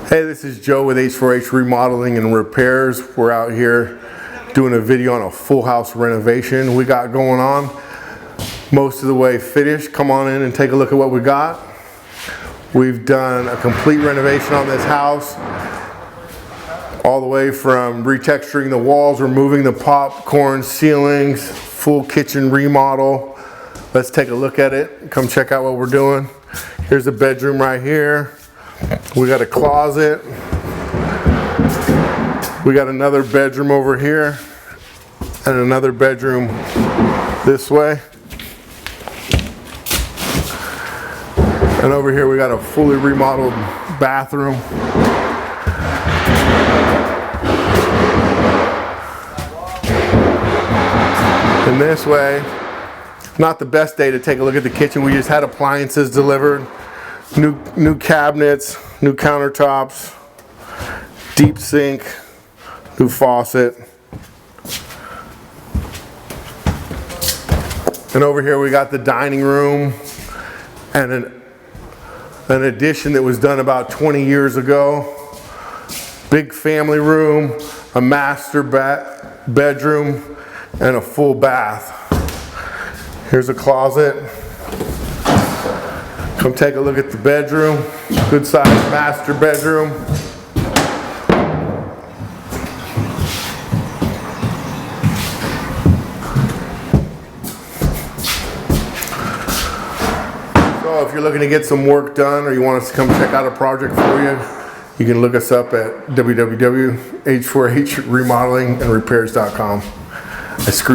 Hey, this is Joe with H4H Remodeling and Repairs. We're out here doing a video on a full house renovation we got going on. Most of the way finished. Come on in and take a look at what we got. We've done a complete renovation on this house, all the way from retexturing the walls, removing the popcorn ceilings, full kitchen remodel. Let's take a look at it. Come check out what we're doing. Here's a bedroom right here. We got a closet. We got another bedroom over here and another bedroom this way. And over here we got a fully remodeled bathroom. And this way, not the best day to take a look at the kitchen. We just had appliances delivered. New cabinets, new countertops, deep sink, new faucet. And over here we got the dining room and an addition that was done about 20 years ago. Big family room, a master bedroom, and a full bath. Here's a closet. Come take a look at the bedroom. Good sized master bedroom. So if you're looking to get some work done or you want us to come check out a project for you, you can look us up at www.h4hremodelingandrepairs.com.